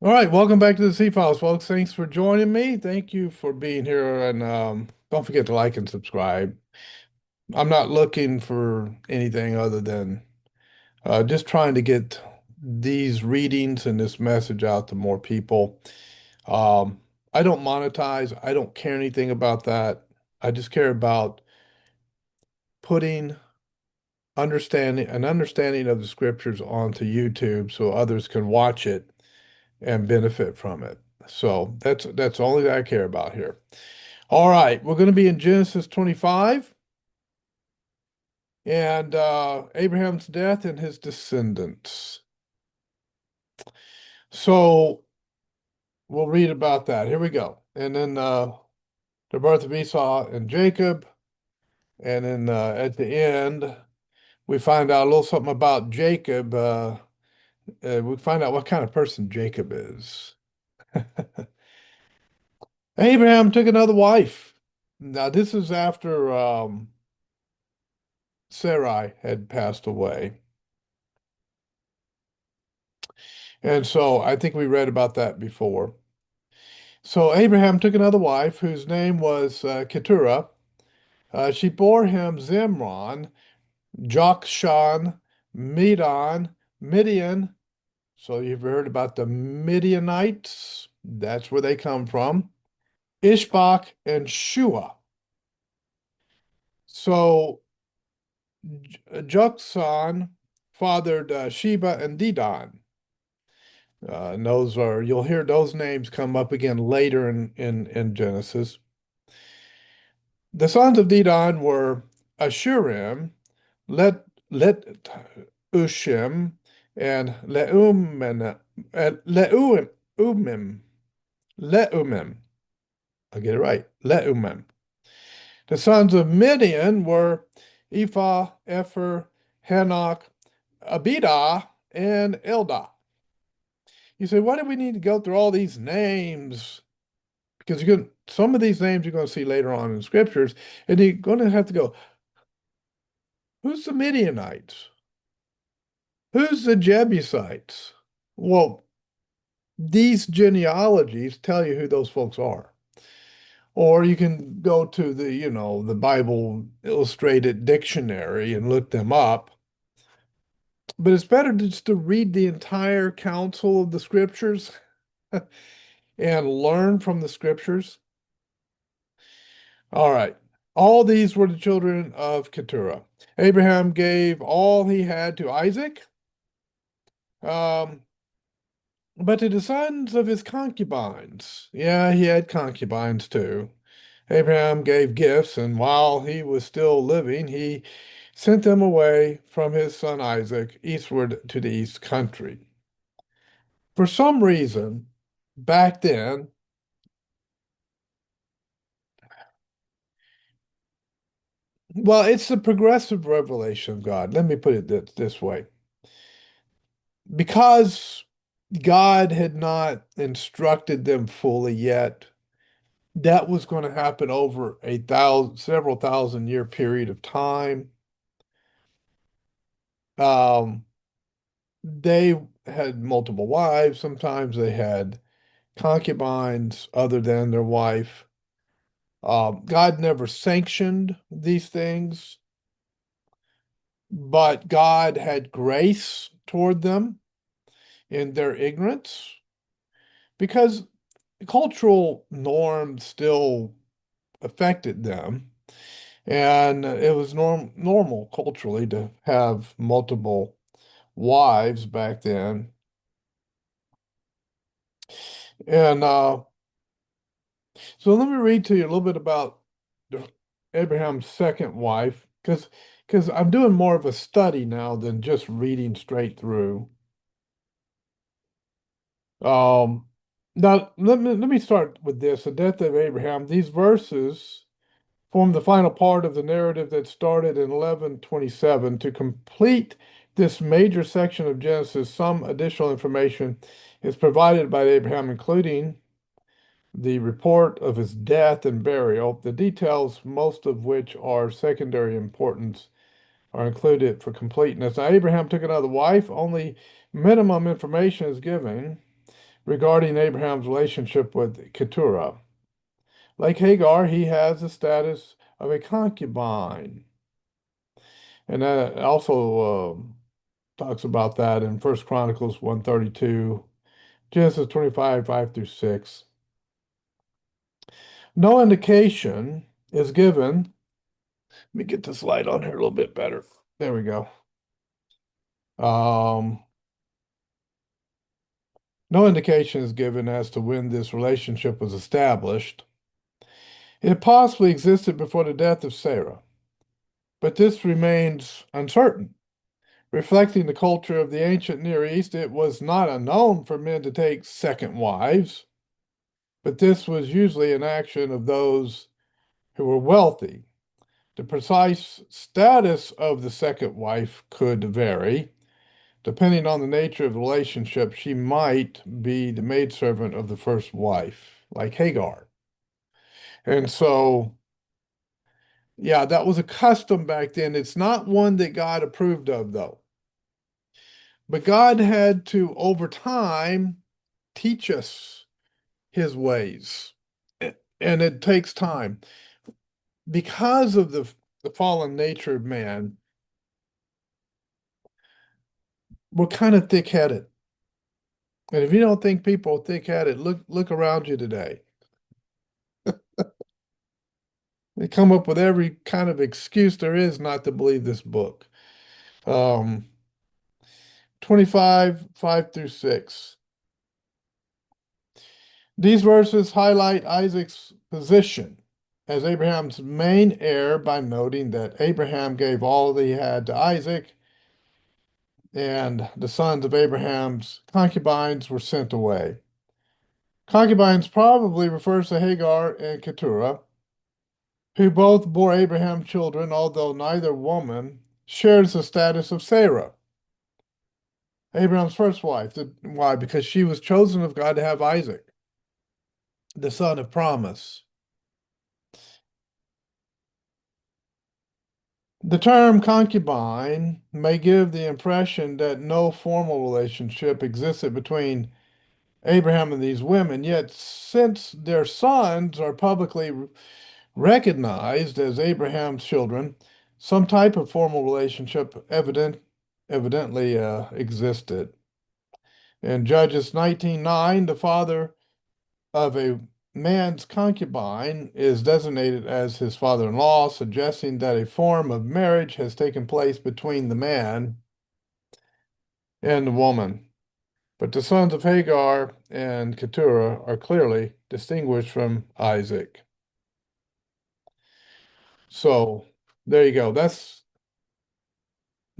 All right, welcome back to the C Files, folks. Thanks for joining me. Thank you for being here, and don't forget to like and subscribe. I'm not looking for anything other than just trying to get these readings and this message out to more people. Um, I don't monetize. I don't care anything about that. I just care about putting understanding of the scriptures onto YouTube so others can watch it and benefit from it. So that's only that I care about here. All right, we're going to be in Genesis 25 and Abraham's death and his descendants. So we'll read about that. Here we go. And then the birth of Esau and Jacob. And then at the end, we find out a little something about Jacob. We find out what kind of person Jacob is. Abraham took another wife. Now, this is after Sarai had passed away. And so I think we read about that before. So Abraham took another wife whose name was Keturah. She bore him Zimron, Jokshan, Medan, Midian. So you've heard about the Midianites. That's where they come from. Ishbak and Shua. So Joksan fathered Sheba and Dedan. And those are you'll hear those names come up again later in Genesis. The sons of Dedan were Ashurim, Let Ushim, and Leumim. Leumim. I'll get it right. Leumim. The sons of Midian were Ephah, Epher, Hanok, Abidah, and Eldah. You say, why do we need to go through all these names? Because some of these names you're going to see later on in scriptures, and you're going to have to go, who's the Midianites? Who's the Jebusites? Well, these genealogies tell you who those folks are. Or you can go to the Bible Illustrated Dictionary and look them up. But it's better just to read the entire counsel of the scriptures and learn from the scriptures. All right. All these were the children of Keturah. Abraham gave all he had to Isaac, um, but to the sons of his concubines. Yeah, he had concubines too. Abraham gave gifts, and while he was still living, he sent them away from his son Isaac eastward to the east country. For some reason, back then, well, it's the progressive revelation of God. Let me put it this way. Because God had not instructed them fully yet, that was going to happen over several thousand year period of time. Um, they had multiple wives. Sometimes they had concubines other than their wife. God never sanctioned these things, but God had grace toward them in their ignorance because cultural norms still affected them. And it was normal culturally to have multiple wives back then. And so let me read to you a little bit about Abraham's second wife, because I'm doing more of a study now than just reading straight through. Um, Now let me start with this, the death of Abraham. These verses form the final part of the narrative that started in 1127. To complete this major section of Genesis, some additional information is provided by Abraham, including the report of his death and burial. The details, most of which are secondary importance, are included for completeness. Now, Abraham took another wife. Only minimum information is given. regarding Abraham's relationship with Keturah. Like Hagar, he has the status of a concubine. And that also talks about that in First Chronicles 132, Genesis 25, 5 through 6. No indication is given. Let me get this light on here a little bit better. There we go. Um, no indication is given as to when this relationship was established. It possibly existed before the death of Sarah, but this remains uncertain. Reflecting the culture of the ancient Near East, it was not unknown for men to take second wives, but this was usually an action of those who were wealthy. The precise status of the second wife could vary. Depending on the nature of the relationship, she might be the maidservant of the first wife, like Hagar. And so, yeah, that was a custom back then. It's not one that God approved of, though. But God had to, over time, teach us his ways. And it takes time. Because of the fallen nature of man, we're kind of thick-headed. And if you don't think people are thick-headed, look around you today. They come up with every kind of excuse there is not to believe this book. Um, 25, 5 through 6. These verses highlight Isaac's position as Abraham's main heir by noting that Abraham gave all that he had to Isaac, and the sons of Abraham's concubines were sent away. Concubines probably refers to Hagar and Keturah, who both bore Abraham children, although neither woman shares the status of Sarah, Abraham's first wife. Why? Because she was chosen of God to have Isaac, the son of promise. The term concubine may give the impression that no formal relationship existed between Abraham and these women, yet since their sons are publicly recognized as Abraham's children, some type of formal relationship evidently existed. In Judges 19:9, the father of a man's concubine is designated as his father-in-law, suggesting that a form of marriage has taken place between the man and the woman. But the sons of Hagar and Keturah are clearly distinguished from Isaac. So there you go.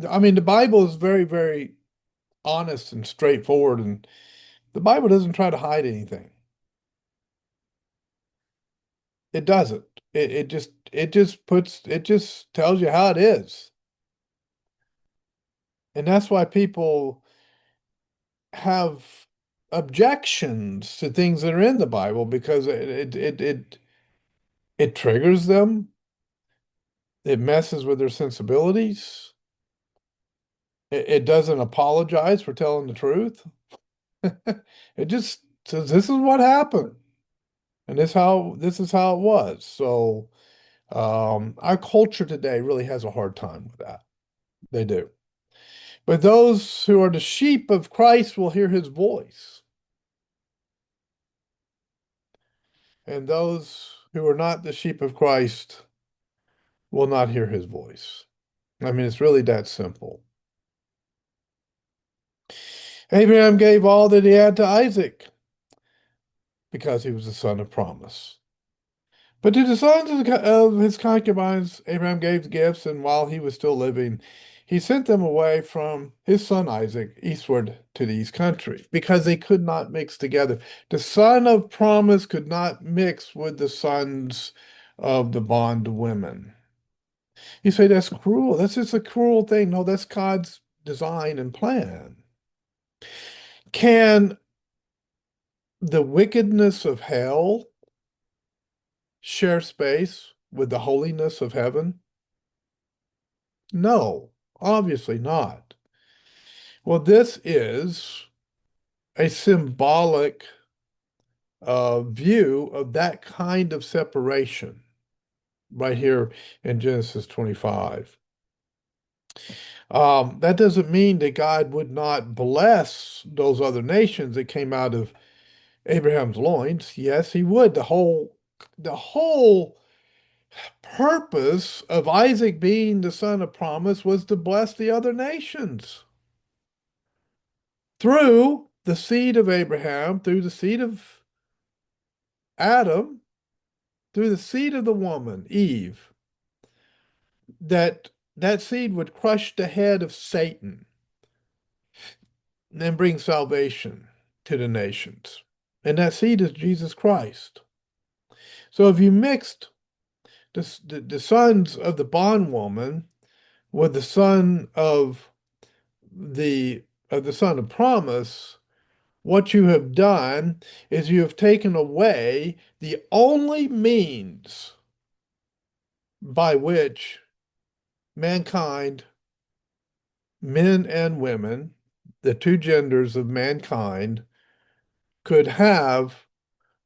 I mean, the Bible is very, very honest and straightforward, and the Bible doesn't try to hide anything. It doesn't. It just tells you how it is. And that's why people have objections to things that are in the Bible because it triggers them. It messes with their sensibilities. It doesn't apologize for telling the truth. It just says this is what happened, and this is how it was. So our culture today really has a hard time with that. They do. But those who are the sheep of Christ will hear his voice. And those who are not the sheep of Christ will not hear his voice. I mean, it's really that simple. Abraham gave all that he had to Isaac because he was the son of promise. But to the sons of his concubines, Abraham gave gifts, and while he was still living, he sent them away from his son Isaac eastward to the east country because they could not mix together. The son of promise could not mix with the sons of the bondwomen. You say that's cruel. That's just a cruel thing. No, that's God's design and plan. Can the wickedness of hell share space with the holiness of heaven? No, obviously not. Well, this is a symbolic view of that kind of separation right here in Genesis 25. That doesn't mean that God would not bless those other nations that came out of Abraham's loins. Yes, he would. The whole purpose of Isaac being the son of promise was to bless the other nations through the seed of Abraham, through the seed of Adam, through the seed of the woman, Eve, that seed would crush the head of Satan and then bring salvation to the nations. And that seed is Jesus Christ. So if you mixed the sons of the bondwoman with the son the of the son of promise, what you have done is you have taken away the only means by which mankind, men and women, the two genders of mankind, could have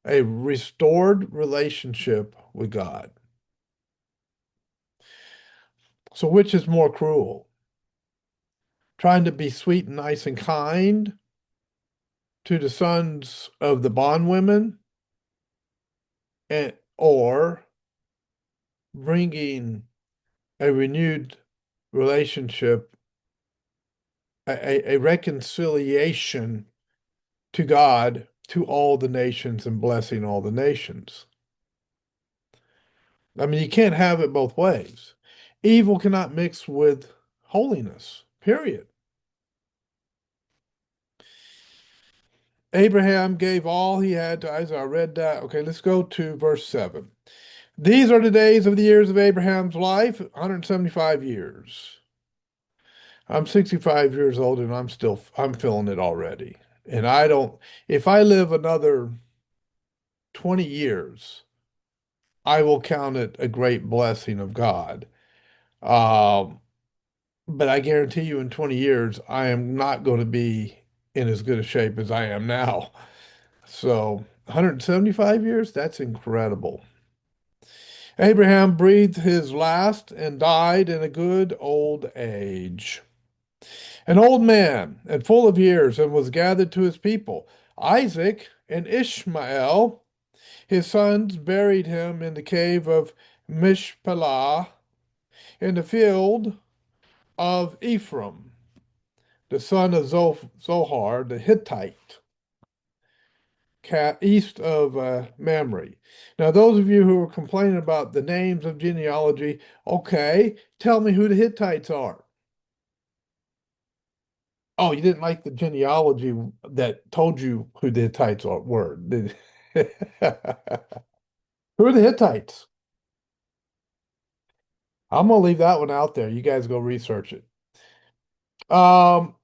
a restored relationship with God. So, which is more cruel? Trying to be sweet and nice and kind to the sons of the bondwomen, or bringing a renewed relationship, a reconciliation to God, to all the nations, and blessing all the nations. I mean, you can't have it both ways. Evil cannot mix with holiness, period. Abraham gave all he had to Isaac. I read that. Okay, let's go to verse 7. These are the days of the years of Abraham's life, 175 years. I'm 65 years old and I'm feeling it already. And I don't, if I live another 20 years, I will count it a great blessing of God. Um, but I guarantee you in 20 years, I am not going to be in as good a shape as I am now. So 175 years, that's incredible. Abraham breathed his last and died in a good old age. An old man and full of years, and was gathered to his people. Isaac and Ishmael, his sons, buried him in the cave of Mishpelah in the field of Ephraim, the son of Zohar, the Hittite, east of Mamre. Now, those of you who are complaining about the names of genealogy, okay, tell me who the Hittites are. Oh, you didn't like the genealogy that told you who the Hittites were. Who are the Hittites? I'm gonna leave that one out there. You guys go research it. Um,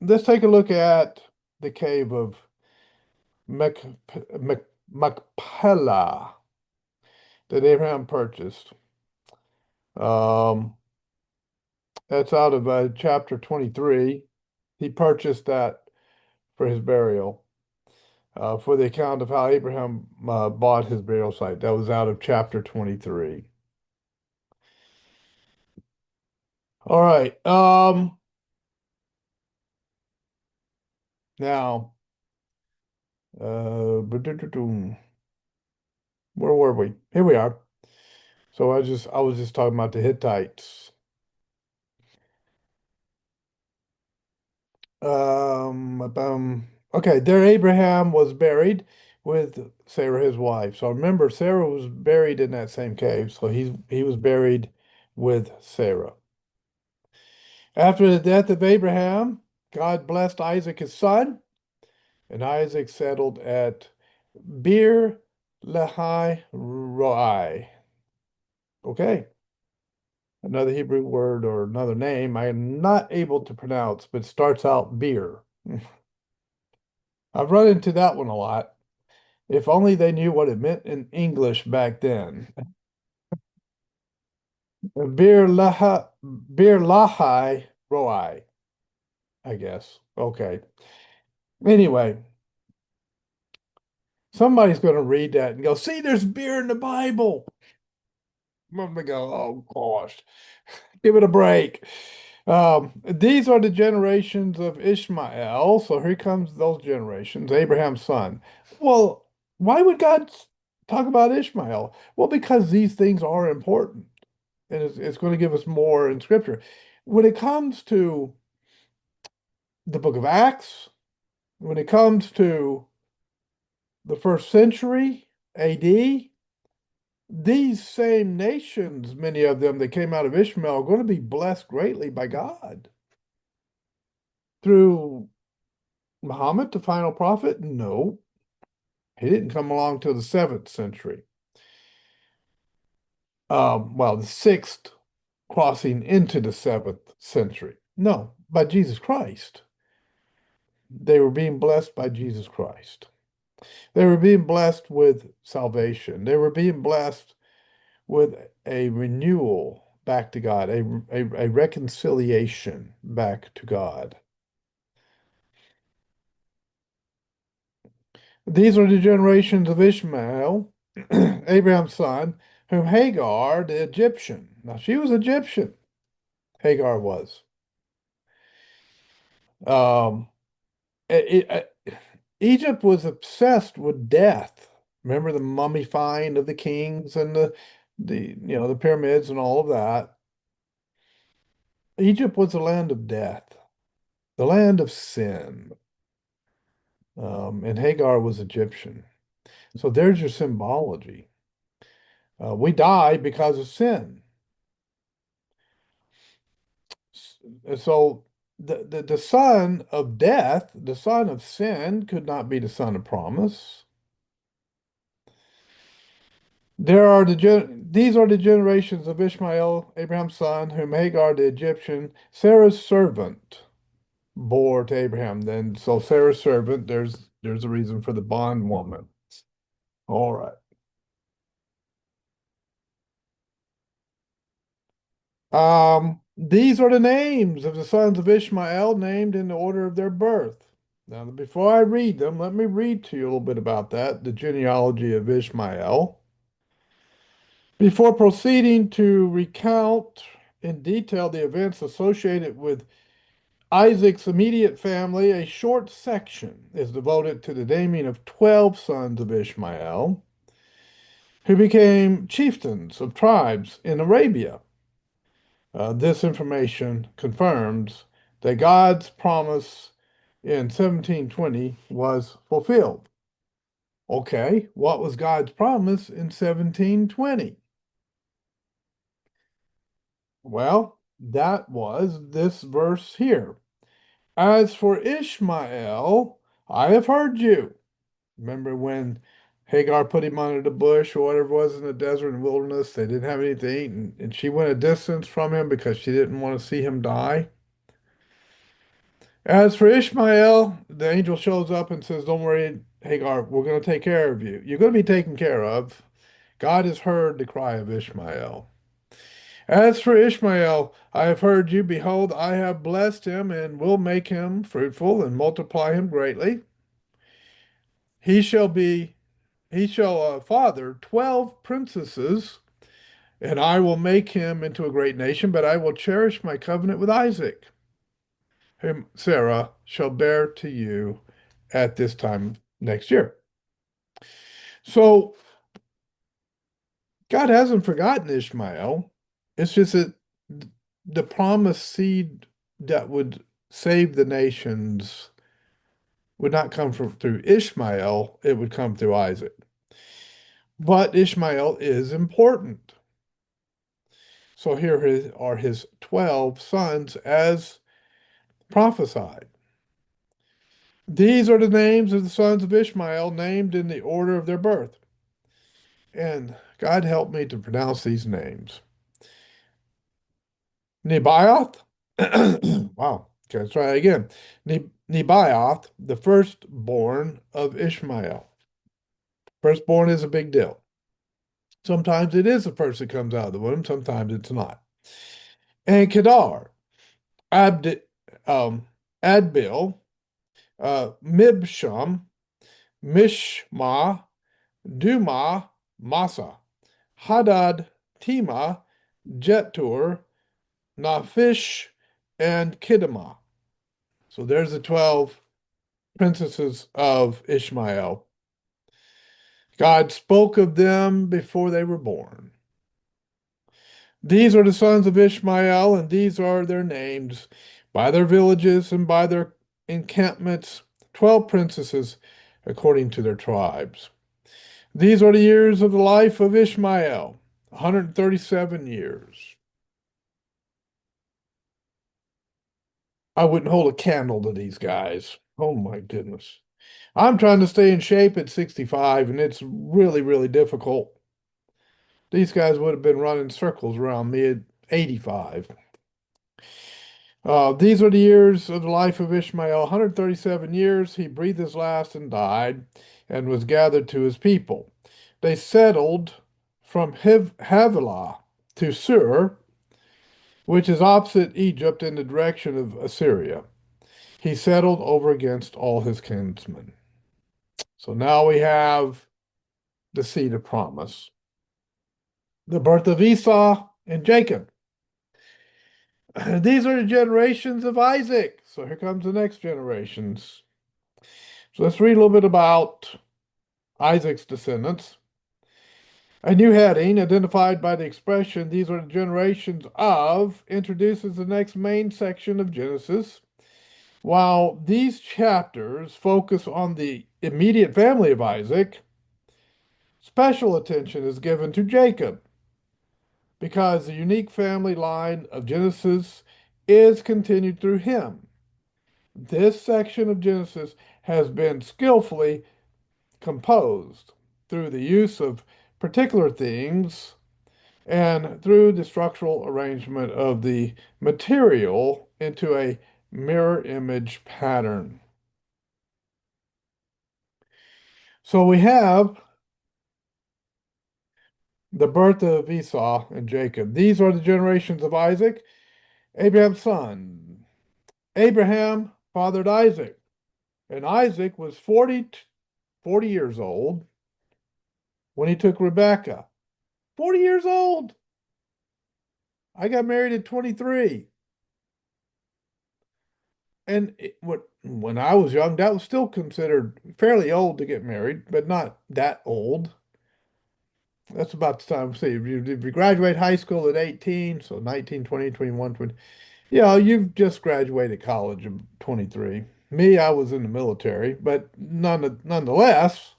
let's take a look at the cave of Mach Machpelah that Abraham purchased. Um, that's out of chapter 23. He purchased that for his burial. For the account of how Abraham bought his burial site. That was out of chapter 23. All right. Now, where were we? Here we are. So I was just talking about the Hittites. Okay, there Abraham was buried with Sarah, his wife. So remember, Sarah was buried in that same cave. So he was buried with Sarah. After the death of Abraham, God blessed Isaac, his son, and Isaac settled at Beer Lahai Roi. Okay, another Hebrew word or another name I am not able to pronounce, but starts out beer. I've run into that one a lot. If only they knew what it meant in English back then. Beer Lahai Roi. I guess. Okay. Anyway, somebody's going to read that and go, see, there's beer in the Bible. I'm going to go, oh gosh, give it a break. These are the generations of Ishmael. So here comes those generations, Abraham's son. Well, why would God talk about Ishmael? Well, because these things are important, and it's going to give us more in Scripture. When it comes to the book of Acts, when it comes to the first century AD, these same nations, many of them that came out of Ishmael, are going to be blessed greatly by God. Through Muhammad, the final prophet? No, he didn't come along till the seventh century. Well, the sixth crossing into the seventh century. No, by Jesus Christ. They were being blessed by Jesus Christ. They were being blessed with salvation. They were being blessed with a renewal back to God, a reconciliation back to God. These are the generations of Ishmael, Abraham's son, whom Hagar, the Egyptian. Now, she was Egyptian, Hagar was. Um, Egypt was obsessed with death. Remember the mummifying of the kings and the pyramids and all of that. Egypt was the land of death, the land of sin. And Hagar was Egyptian. So there's your symbology. We die because of sin. So the son of death, the son of sin, could not be the son of promise. These are the generations of Ishmael, Abraham's son, whom Hagar the Egyptian, Sarah's servant, bore to Abraham. Then so Sarah's servant, there's a reason for the bondwoman. All right. These are the names of the sons of Ishmael, named in the order of their birth. Now, before I read them, let me read to you a little bit about that, the genealogy of Ishmael. Before proceeding to recount in detail the events associated with Isaac's immediate family, a short section is devoted to the naming of 12 sons of Ishmael, who became chieftains of tribes in Arabia. This information confirms that God's promise in 1720 was fulfilled. Okay, what was God's promise in 1720? Well, that was this verse here. As for Ishmael, I have heard you. Remember when Hagar put him under the bush or whatever it was in the desert and wilderness? They didn't have anything to eat, and she went a distance from him because she didn't want to see him die. As for Ishmael, the angel shows up and says, don't worry, Hagar, we're going to take care of you. You're going to be taken care of. God has heard the cry of Ishmael. As for Ishmael, I have heard you. Behold, I have blessed him and will make him fruitful and multiply him greatly. He shall be, he shall father 12 princesses, and I will make him into a great nation, but I will cherish my covenant with Isaac, whom Sarah shall bear to you at this time next year. So God hasn't forgotten Ishmael. It's just that the promised seed that would save the nations would not come through Ishmael, it would come through Isaac. But Ishmael is important. So here are his 12 sons as prophesied. These are the names of the sons of Ishmael, named in the order of their birth. And God help me to pronounce these names. Nebaioth. Wow. Okay, let's try it again. Nebaioth, the firstborn of Ishmael. Firstborn is a big deal. Sometimes it is the first that comes out of the womb, sometimes it's not. And Kedar, Abdi, um, Adbil, Mibsham, Mishma, Duma, Masa, Hadad, Tima, Jetur, Naphish, and Kidama. So there's the 12 princesses of Ishmael. God spoke of them before they were born. These are the sons of Ishmael, and these are their names by their villages and by their encampments, 12 princesses according to their tribes. These are the years of the life of Ishmael, 137 years. I wouldn't hold a candle to these guys. Oh my goodness. I'm trying to stay in shape at 65, and it's really, really difficult. These guys would have been running circles around me at 85. These are the years of the life of Ishmael, 137 years. He breathed his last and died, and was gathered to his people. They settled from Havilah to Sur, which is opposite Egypt in the direction of Assyria. He settled over against all his kinsmen. So now we have the seed of promise, the birth of Esau and Jacob. These are the generations of Isaac. So here comes the next generations. So let's read a little bit about Isaac's descendants. A new heading, identified by the expression, these are the generations of, introduces the next main section of Genesis. While these chapters focus on the immediate family of Isaac, special attention is given to Jacob because the unique family line of Genesis is continued through him. This section of Genesis has been skillfully composed through the use of particular themes and through the structural arrangement of the material into a mirror image pattern. So we have the birth of Esau and Jacob. These are the generations of Isaac, Abraham's son. Abraham fathered Isaac, and Isaac was 40 years old when he took Rebekah. 40 years old. I got married at 23. And when I was young, that was still considered fairly old to get married, but not that old. That's about the time. See, if you graduate high school at 18, so 19, 20, 21, 20, you've just graduated college at 23. Me, I was in the military, but nonetheless,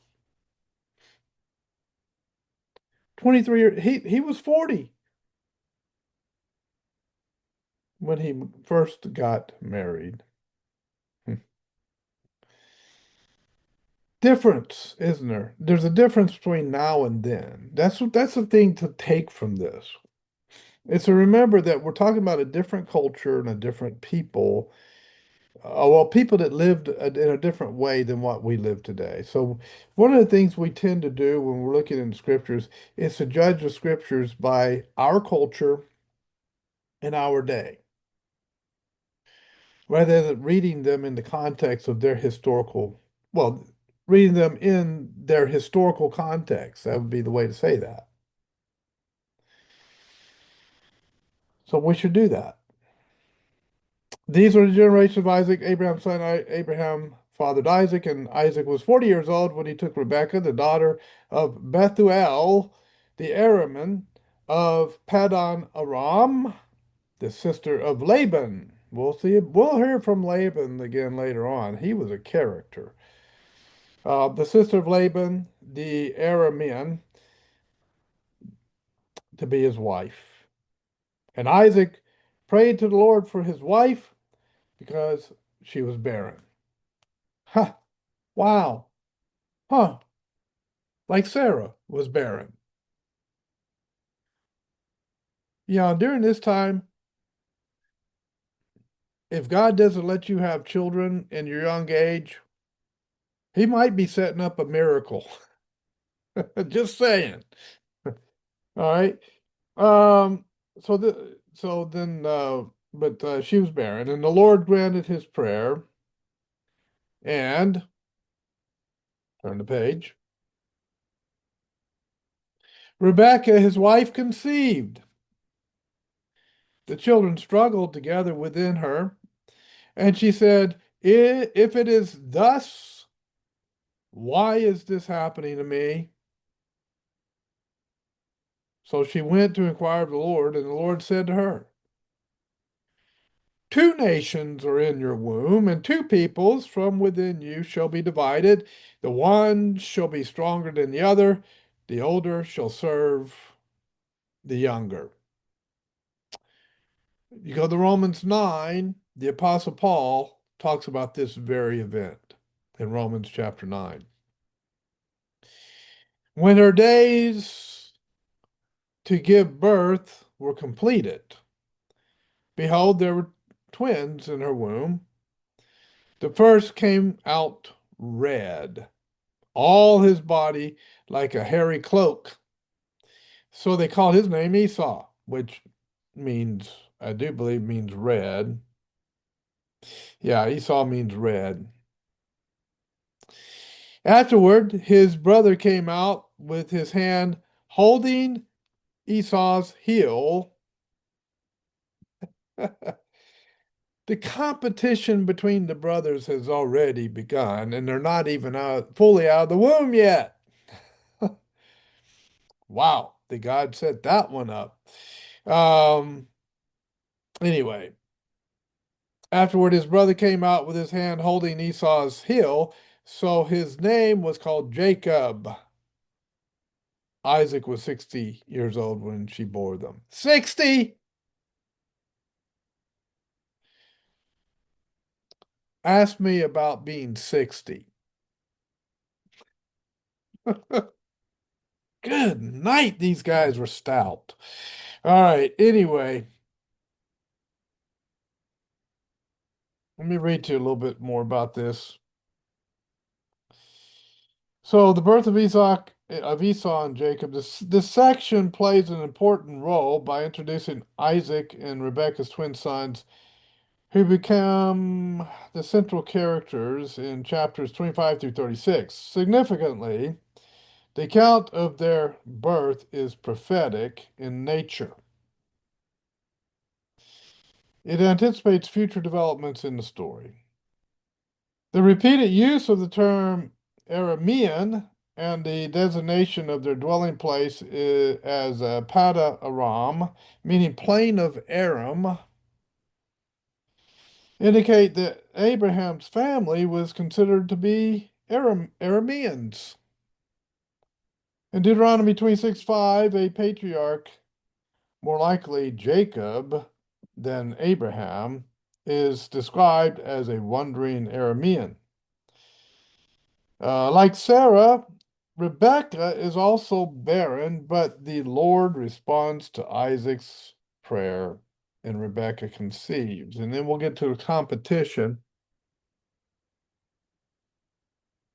23 years, he was 40 when he first got married. Difference, isn't there? There's a difference between now and then. That's the thing to take from this. It's to remember that we're talking about a different culture and a different people. Well, people that lived in a different way than what we live today. So, one of the things we tend to do when we're looking in scriptures is to judge the scriptures by our culture and our day, rather than reading them in the context of their historical, well, reading them in their historical context. That would be the way to say that. So, we should do that. These are the generations of Isaac, Abraham's son. Abraham fathered Isaac, and Isaac was 40 years old when he took Rebekah, the daughter of Bethuel, the Araman of Paddan Aram, the sister of Laban. We'll hear from Laban again later on. He was a character. The sister of Laban, the Aramean, to be his wife. And Isaac prayed to the Lord for his wife because she was barren. Huh. Wow. Huh. Like Sarah was barren. During this time, if God doesn't let you have children in your young age, he might be setting up a miracle. Just saying. All right. Um, so then but she was barren, and the Lord granted his prayer. And turn the page. Rebekah, his wife, conceived. The children struggled together within her, and she said, If it is thus, why is this happening to me? So she went to inquire of the Lord, and the Lord said to her, Two nations are in your womb, and two peoples from within you shall be divided. The one shall be stronger than the other, the older shall serve the younger. You go to Romans 9, the Apostle Paul talks about this very event in Romans chapter 9. When her days to give birth were completed, behold, there were twins in her womb. The first came out red, all his body like a hairy cloak. So they called his name Esau, which means, I do believe, means red. Yeah, Esau means red. Afterward, his brother came out with his hand holding Esau's heel. The competition between the brothers has already begun, and they're not even fully out of the womb yet. Wow, the God set that one up. Um, anyway, afterward, his brother came out with his hand holding Esau's heel, so his name was called Jacob. Isaac was 60 years old when she bore them. 60! Ask me about being 60. Good night, these guys were stout. All right, anyway, let me read to you a little bit more about this. So, the birth of Esau and Jacob. This section plays an important role by introducing Isaac and Rebekah's twin sons, who become the central characters in chapters 25 through 36. Significantly, the account of their birth is prophetic in nature. It anticipates future developments in the story. The repeated use of the term Aramean and the designation of their dwelling place as Pada Aram, meaning plain of Aram, indicate that Abraham's family was considered to be Arameans. In Deuteronomy 26:5, a patriarch, more likely Jacob than Abraham, is described as a wandering Aramean. Like Sarah, Rebekah is also barren, but the Lord responds to Isaac's prayer and Rebekah conceives. And then we'll get to the competition.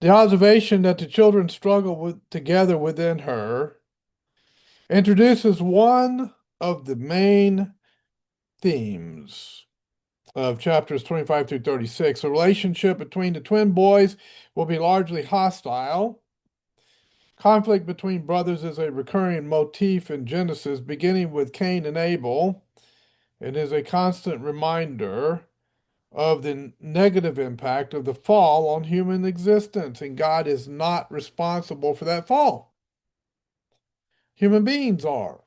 The observation that the children struggle together within her introduces one of the main themes of chapters 25 through 36. The relationship between the twin boys will be largely hostile. Conflict between brothers is a recurring motif in Genesis, beginning with Cain and Abel. It is a constant reminder of the negative impact of the fall on human existence, and God is not responsible for that fall. Human beings are.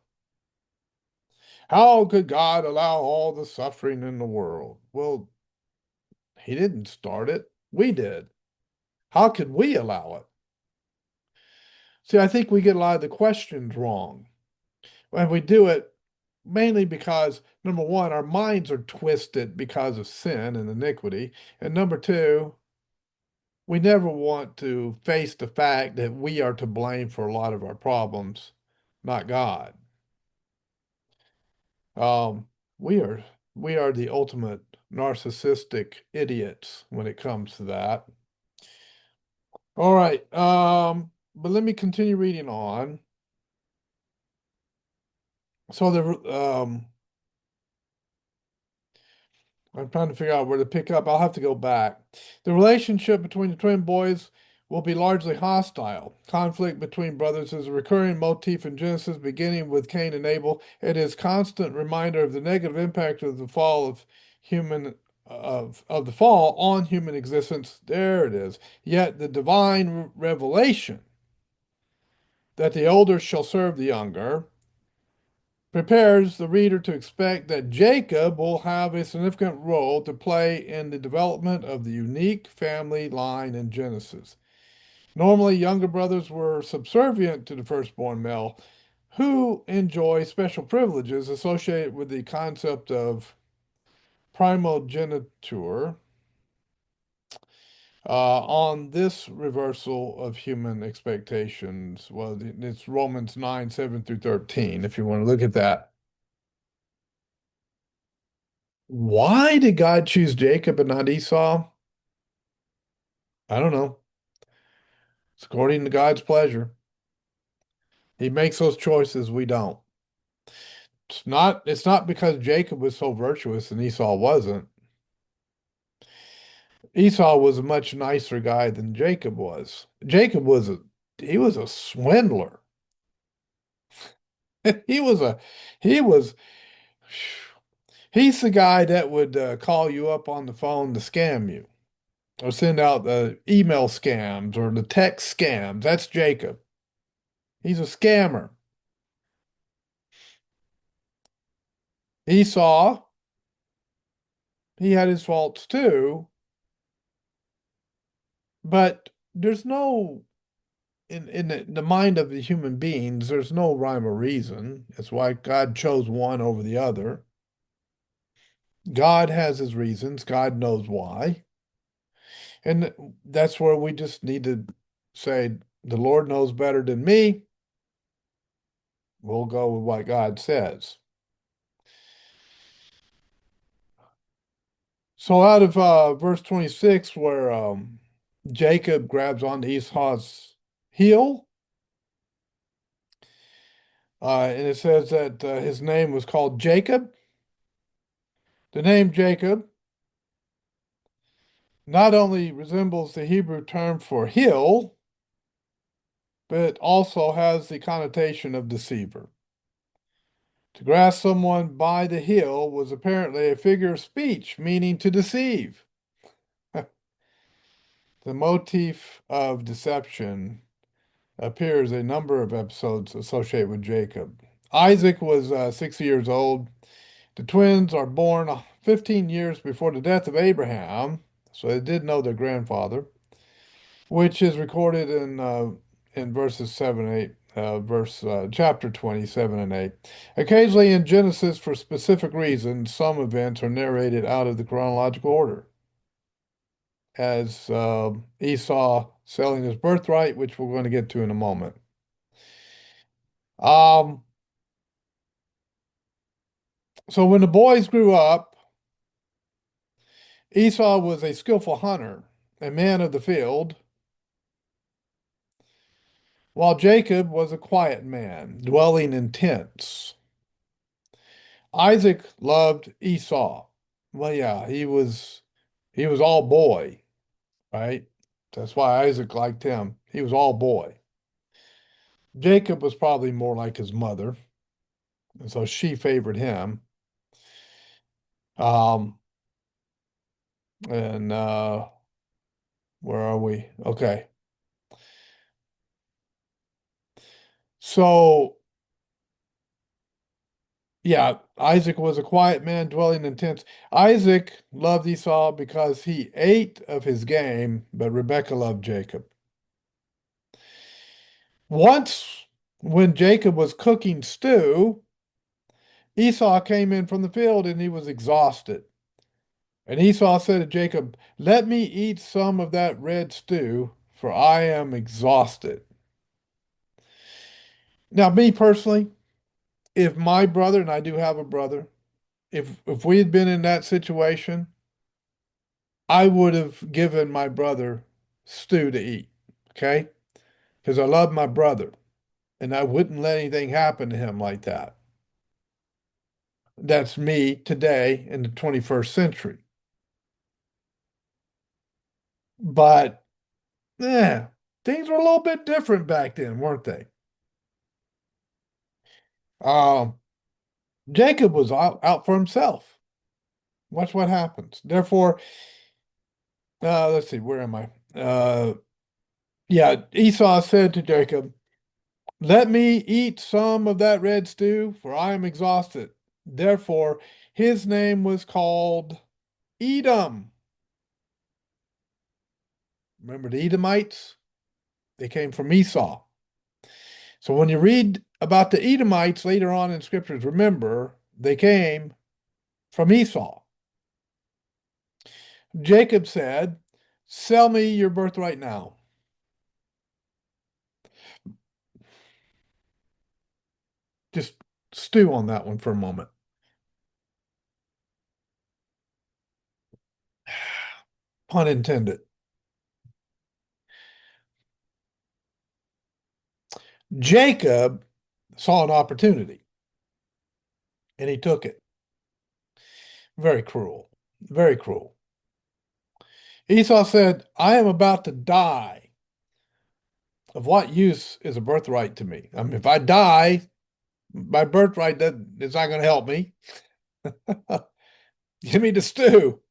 How could God allow all the suffering in the world? Well, He didn't start it, we did. How could we allow it? See, I think we get a lot of the questions wrong. And we do it mainly because, number one, our minds are twisted because of sin and iniquity. And number two, we never want to face the fact that we are to blame for a lot of our problems, not God. Um, we are we are the ultimate narcissistic idiots when it comes to that. All right, but let me continue reading on. So I'm trying to figure out where to pick up. I'll have to go back. The relationship between the twin boys will be largely hostile. Conflict between brothers is a recurring motif in Genesis, beginning with Cain and Abel. It is constant reminder of the negative impact of the fall of human of the fall on human existence. There it is. Yet the divine revelation that the older shall serve the younger prepares the reader to expect that Jacob will have a significant role to play in the development of the unique family line in Genesis. Normally, younger brothers were subservient to the firstborn male, who enjoy special privileges associated with the concept of primogeniture. On this reversal of human expectations, well, it's Romans 9, 7 through 13, if you want to look at that. Why did God choose Jacob and not Esau? I don't know. It's according to God's pleasure. He makes those choices, we don't. It's not because Jacob was so virtuous and Esau wasn't. Esau was a much nicer guy than Jacob was. Jacob was he was a swindler. He was a he was he's the guy that would call you up on the phone to scam you or send out the email scams or the text scams. That's Jacob. He's a scammer. Esau, he had his faults too, but there's no in the mind of the human beings, there's no rhyme or reason. That's why God chose one over the other. God has his reasons. God knows why. And that's where we just need to say, the Lord knows better than me. We'll go with what God says. So out of verse 26, where Jacob grabs onto Esau's heel, and it says that his name was called Jacob. The name Jacob not only resembles the Hebrew term for heel, but also has the connotation of deceiver. To grasp someone by the heel was apparently a figure of speech meaning to deceive. The motif of deception appears in a number of episodes associated with Jacob. Isaac was 60 years old. The twins are born 15 years before the death of Abraham, so they did know their grandfather, which is recorded in verses 7 and 8, chapter 27 and 8. Occasionally in Genesis, for specific reasons, some events are narrated out of the chronological order, as Esau selling his birthright, which we're going to get to in a moment. Um, so when the boys grew up, Esau was a skillful hunter, a man of the field, while Jacob was a quiet man, dwelling in tents. Isaac loved Esau. Well, yeah, he was all boy, right? That's why Isaac liked him. He was all boy. Jacob was probably more like his mother, and so she favored him. Um, and where are we? Okay. So, yeah, Isaac was a quiet man dwelling in tents. Isaac loved Esau because he ate of his game, but Rebekah loved Jacob. Once, when Jacob was cooking stew, Esau came in from the field and he was exhausted. And Esau said to Jacob, "Let me eat some of that red stew, for I am exhausted." Now, me personally, if my brother, and I do have a brother, if we had been in that situation, I would have given my brother stew to eat, okay? Because I love my brother, and I wouldn't let anything happen to him like that. That's me today in the 21st century. But yeah, things were a little bit different back then, weren't they? Um, Jacob was out for himself. Watch what happens. Therefore, let's see, where am I? Yeah, Esau said to Jacob, "Let me eat some of that red stew, for I am exhausted." Therefore, his name was called Edom. Remember the Edomites? They came from Esau. So when you read about the Edomites later on in scriptures, remember they came from Esau. Jacob said, "Sell me your birthright now." Just stew on that one for a moment. Pun intended. Jacob saw an opportunity and he took it. Very cruel. Very cruel. Esau said, "I am about to die. Of what use is a birthright to me? I mean, if I die, my birthright is not going to help me. Give me the stew."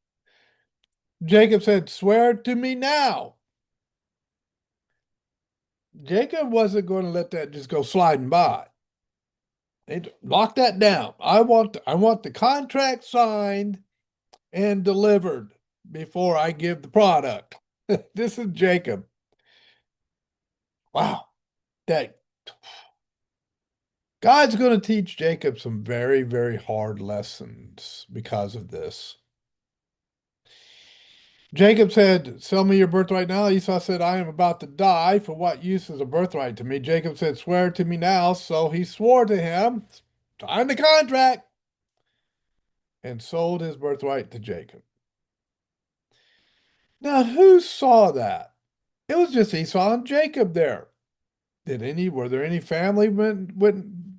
Jacob said, "Swear to me now." Jacob wasn't going to let that just go sliding by. They lock that down. I want the contract signed and delivered before I give the product. This is Jacob. Wow. That God's going to teach Jacob some very, very hard lessons because of this. Jacob said, "Sell me your birthright now." Esau said, "I am about to die. For what use is a birthright to me?" Jacob said, "Swear to me now." So he swore to him, signed the contract, and sold his birthright to Jacob. Now, who saw that? It was just Esau and Jacob there. Were there any family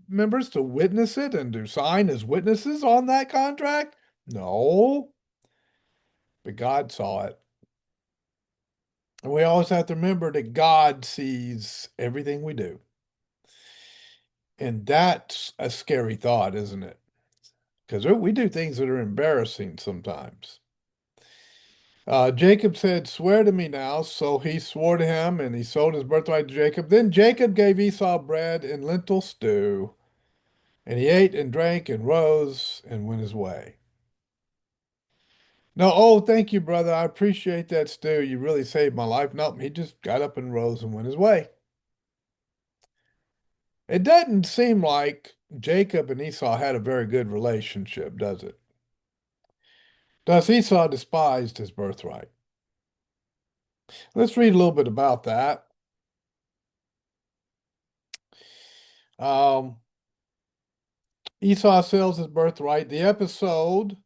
members to witness it and to sign as witnesses on that contract? No, but God saw it. And we always have to remember that God sees everything we do. And that's a scary thought, isn't it? Because we do things that are embarrassing sometimes. Jacob said, "Swear to me now." So he swore to him and he sold his birthright to Jacob. Then Jacob gave Esau bread and lentil stew, and he ate and drank and rose and went his way. No, oh, thank you, brother. I appreciate that stew. You really saved my life. Nope, he just got up and rose and went his way. It doesn't seem like Jacob and Esau had a very good relationship, does it? Thus Esau despised his birthright. Let's read a little bit about that. Um, Esau sells his birthright. The episode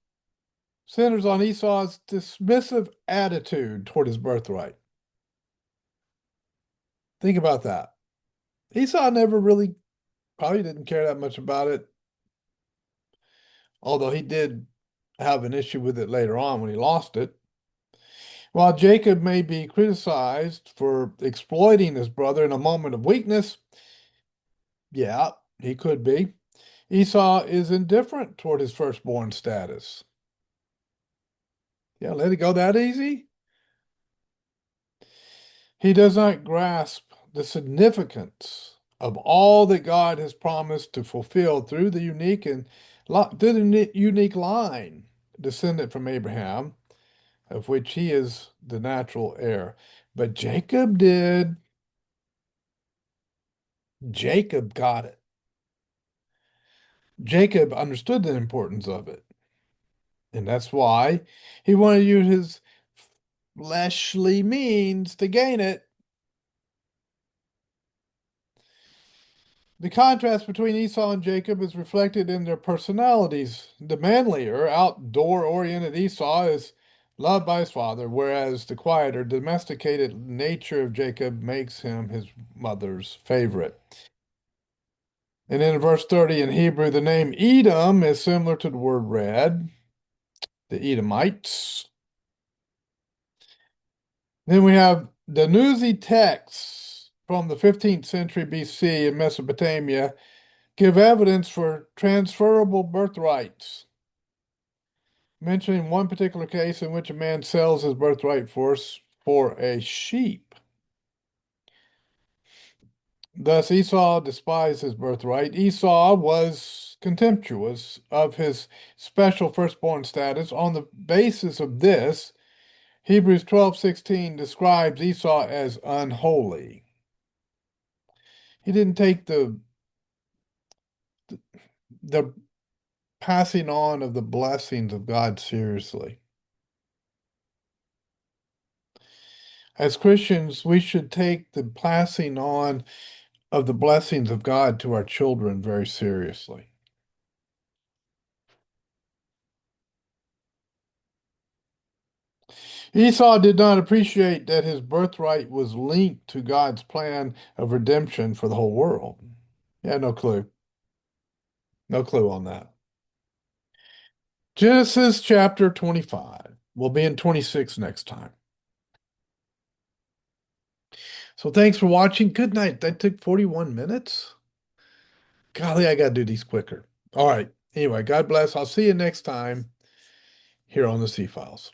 centers on Esau's dismissive attitude toward his birthright. Think about that. Esau never really, probably didn't care that much about it, although he did have an issue with it later on when he lost it. While Jacob may be criticized for exploiting his brother in a moment of weakness, yeah, he could be. Esau is indifferent toward his firstborn status. Yeah, let it go that easy. He does not grasp the significance of all that God has promised to fulfill through the unique line descendant from Abraham, of which he is the natural heir. But Jacob did. Jacob got it. Jacob understood the importance of it. And that's why he wanted to use his fleshly means to gain it. The contrast between Esau and Jacob is reflected in their personalities. The manlier, outdoor-oriented Esau is loved by his father, whereas the quieter, domesticated nature of Jacob makes him his mother's favorite. And in verse 30 in Hebrew, the name Edom is similar to the word red, the Edomites. Then we have the Nuzi texts from the 15th century BC in Mesopotamia give evidence for transferable birthrights, mentioning one particular case in which a man sells his birthright for a sheep. Thus Esau despised his birthright. Esau was contemptuous of his special firstborn status. On the basis of this, Hebrews 12:16 describes Esau as unholy. He didn't take the passing on of the blessings of God seriously. As Christians, we should take the passing on of the blessings of God to our children very seriously. Esau did not appreciate that his birthright was linked to God's plan of redemption for the whole world. Yeah, no clue. No clue on that. Genesis chapter 25. We'll be in 26 next time. So thanks for watching. Good night. That took 41 minutes. Golly, I got to do these quicker. All right. Anyway, God bless. I'll see you next time here on the C Files.